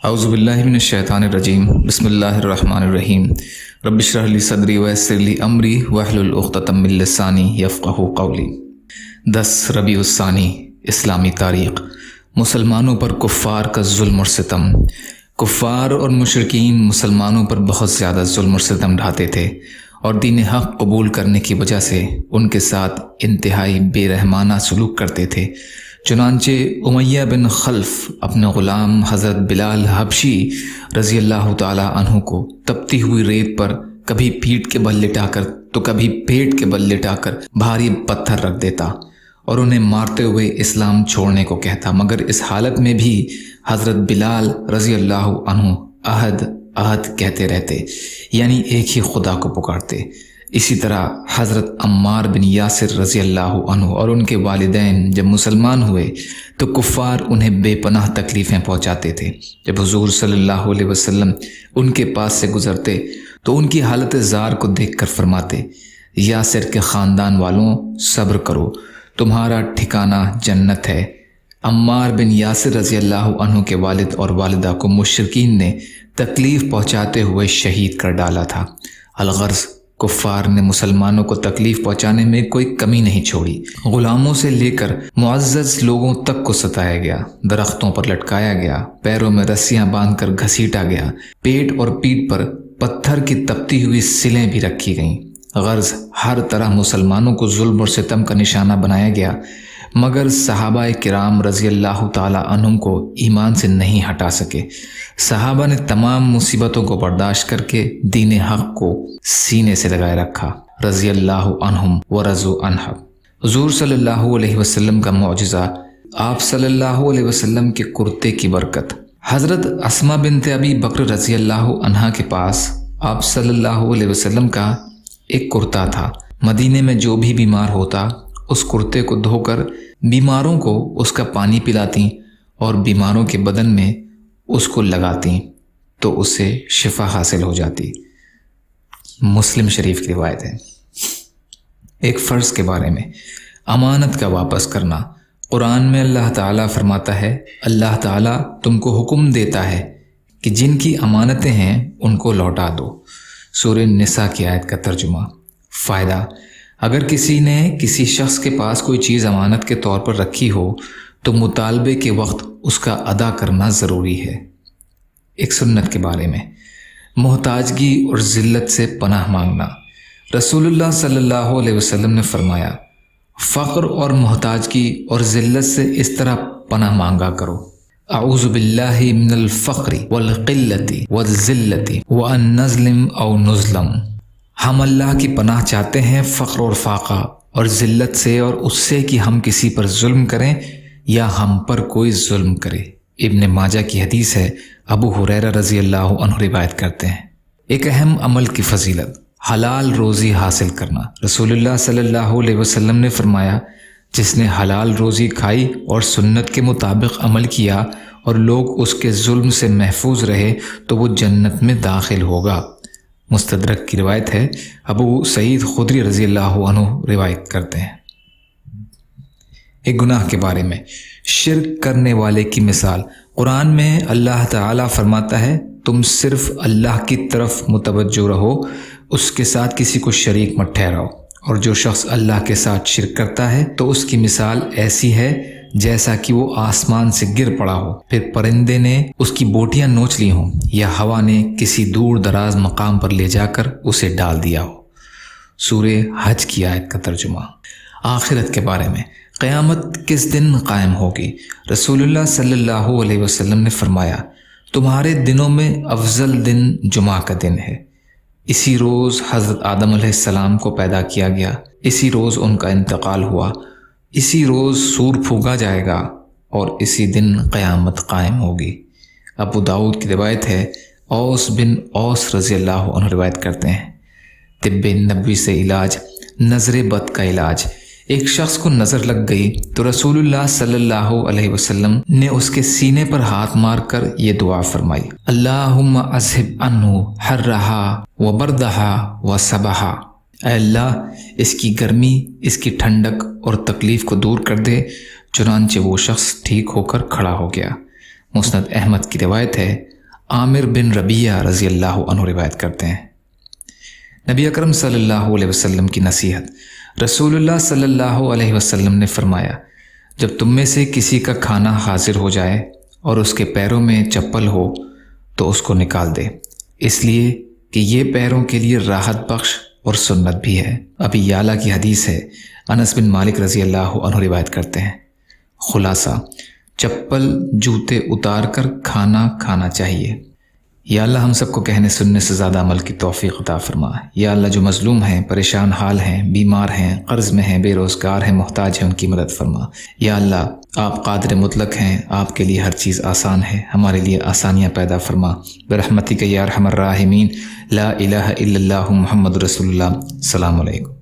اعوذ باللہ من الشیطان الرجیم بسم اللہ الرحمن الرحیم رب اشرح لی صدری ویسر لی امری واحلل عقدۃ من لسانی یفقہوا قولی۔ 10 ربیع الثانی اسلامی تاریخ۔ مسلمانوں پر کفار کا ظلم اور ستم۔ کفار اور مشرکین مسلمانوں پر بہت زیادہ ظلم اور ستم ڈھاتے تھے اور دین حق قبول کرنے کی وجہ سے ان کے ساتھ انتہائی بے رحمانہ سلوک کرتے تھے۔ چنانچہ امیہ بن خلف اپنے غلام حضرت بلال حبشی رضی اللہ تعالی عنہ کو تپتی ہوئی ریت پر کبھی پیٹھ کے بل لٹا کر تو کبھی پیٹ کے بل لٹا کر بھاری پتھر رکھ دیتا اور انہیں مارتے ہوئے اسلام چھوڑنے کو کہتا، مگر اس حالت میں بھی حضرت بلال رضی اللہ عنہ عہد عہد کہتے رہتے، یعنی ایک ہی خدا کو پکارتے۔ اسی طرح حضرت عمار بن یاسر رضی اللہ عنہ اور ان کے والدین جب مسلمان ہوئے تو کفار انہیں بے پناہ تکلیفیں پہنچاتے تھے۔ جب حضور صلی اللہ علیہ وسلم ان کے پاس سے گزرتے تو ان کی حالت زار کو دیکھ کر فرماتے، یاسر کے خاندان والوں صبر کرو، تمہارا ٹھکانہ جنت ہے۔ عمار بن یاسر رضی اللہ عنہ کے والد اور والدہ کو مشرکین نے تکلیف پہنچاتے ہوئے شہید کر ڈالا تھا۔ الغرض کفار نے مسلمانوں کو تکلیف پہنچانے میں کوئی کمی نہیں چھوڑی۔ غلاموں سے لے کر معزز لوگوں تک کو ستایا گیا، درختوں پر لٹکایا گیا، پیروں میں رسیاں باندھ کر گھسیٹا گیا، پیٹ اور پیٹھ پر پتھر کی تپتی ہوئی سلیں بھی رکھی گئیں۔ غرض ہر طرح مسلمانوں کو ظلم اور ستم کا نشانہ بنایا گیا، مگر صحابہ کرام رضی اللہ تعالی عنہم کو ایمان سے نہیں ہٹا سکے۔ صحابہ نے تمام مصیبتوں کو برداشت کر کے دین حق کو سینے سے لگائے رکھا، رضی اللہ عنہم ورضوا عنہ۔ حضور صلی اللہ علیہ وسلم کا معجزہ، آپ صلی اللہ علیہ وسلم کے کرتے کی برکت۔ حضرت اسماء بنت ابی بکر رضی اللہ عنہا کے پاس آپ صلی اللہ علیہ وسلم کا ایک کرتا تھا۔ مدینے میں جو بھی بیمار ہوتا اس کرتے کو دھو کر بیماروں کو اس کا پانی پلاتی اور بیماروں کے بدن میں اس کو لگاتی تو اسے شفا حاصل ہو جاتی۔ مسلم شریف کی روایت ہے۔ ایک فرض کے بارے میں، امانت کا واپس کرنا۔ قرآن میں اللہ تعالیٰ فرماتا ہے، اللہ تعالیٰ تم کو حکم دیتا ہے کہ جن کی امانتیں ہیں ان کو لوٹا دو۔ سورہ نساء کی آیت کا ترجمہ۔ فائدہ: اگر کسی نے کسی شخص کے پاس کوئی چیز امانت کے طور پر رکھی ہو تو مطالبے کے وقت اس کا ادا کرنا ضروری ہے۔ ایک سنت کے بارے میں، محتاجگی اور ذلت سے پناہ مانگنا۔ رسول اللہ صلی اللہ علیہ وسلم نے فرمایا، فقر اور محتاجگی اور ذلت سے اس طرح پناہ مانگا کرو، اعوذ باللہ من الفقر والقلت والذلت وان نظلم او نظلم۔ ہم اللہ کی پناہ چاہتے ہیں فقر اور فاقہ اور ذلت سے، اور اس سے کہ ہم کسی پر ظلم کریں یا ہم پر کوئی ظلم کرے۔ ابن ماجہ کی حدیث ہے، ابو ہریرہ رضی اللہ عنہ روایت کرتے ہیں۔ ایک اہم عمل کی فضیلت، حلال روزی حاصل کرنا۔ رسول اللہ صلی اللہ علیہ وسلم نے فرمایا، جس نے حلال روزی کھائی اور سنت کے مطابق عمل کیا اور لوگ اس کے ظلم سے محفوظ رہے تو وہ جنت میں داخل ہوگا۔ مستدرک کی روایت ہے، ابو سعید خدری رضی اللہ عنہ روایت کرتے ہیں۔ ایک گناہ کے بارے میں، شرک کرنے والے کی مثال۔ قرآن میں اللہ تعالیٰ فرماتا ہے، تم صرف اللہ کی طرف متوجہ رہو، اس کے ساتھ کسی کو شریک مت ٹھہراؤ، اور جو شخص اللہ کے ساتھ شرک کرتا ہے تو اس کی مثال ایسی ہے جیسا کہ وہ آسمان سے گر پڑا ہو، پھر پرندے نے اس کی بوٹیاں نوچ لی ہوں، یا ہوا نے کسی دور دراز مقام پر لے جا کر اسے ڈال دیا ہو۔ سورہ حج کی آیت کا ترجمہ۔ آخرت کے بارے میں، قیامت کس دن قائم ہوگی؟ رسول اللہ صلی اللہ علیہ وسلم نے فرمایا، تمہارے دنوں میں افضل دن جمعہ کا دن ہے۔ اسی روز حضرت آدم علیہ السلام کو پیدا کیا گیا، اسی روز ان کا انتقال ہوا، اسی روز سور پھونکا جائے گا، اور اسی دن قیامت قائم ہوگی۔ ابو داؤد کی روایت ہے، اوس بن اوس رضی اللہ عنہ روایت کرتے ہیں، طب نبوی سے علاج، نظر بد کا علاج۔ ایک شخص کو نظر لگ گئی تو رسول اللہ صلی اللہ علیہ وسلم نے اس کے سینے پر ہاتھ مار کر یہ دعا فرمائی، اللہم اذہب عنہ حرہا وبردہا وصبہا۔ اے اللہ اس کی گرمی، اس کی ٹھنڈک اور تکلیف کو دور کر دے۔ چنانچہ وہ شخص ٹھیک ہو کر کھڑا ہو گیا۔ مسند احمد کی روایت ہے، عامر بن ربیہ رضی اللہ عنہ روایت کرتے ہیں، نبی اکرم صلی اللہ علیہ وسلم کی نصیحت۔ رسول اللہ صلی اللہ علیہ وسلم نے فرمایا، جب تم میں سے کسی کا کھانا حاضر ہو جائے اور اس کے پیروں میں چپل ہو تو اس کو نکال دے، اس لیے کہ یہ پیروں کے لیے راحت بخش اور سنت بھی ہے۔ ابی یعلا کی حدیث ہے، انس بن مالک رضی اللہ عنہ روایت کرتے ہیں۔ خلاصہ، چپل جوتے اتار کر کھانا کھانا چاہیے۔ یا اللہ ہم سب کو کہنے سننے سے زیادہ عمل کی توفیق عطا فرما۔ یا اللہ جو مظلوم ہیں، پریشان حال ہیں، بیمار ہیں، قرض میں ہیں، بے روزگار ہیں، محتاج ہیں، ان کی مدد فرما۔ یا اللہ آپ قادر مطلق ہیں، آپ کے لیے ہر چیز آسان ہے، ہمارے لیے آسانیاں پیدا فرما برحمتک یا ارحم الراحمین۔ لا الہ الا اللہ محمد رسول اللہ۔ السلام علیکم۔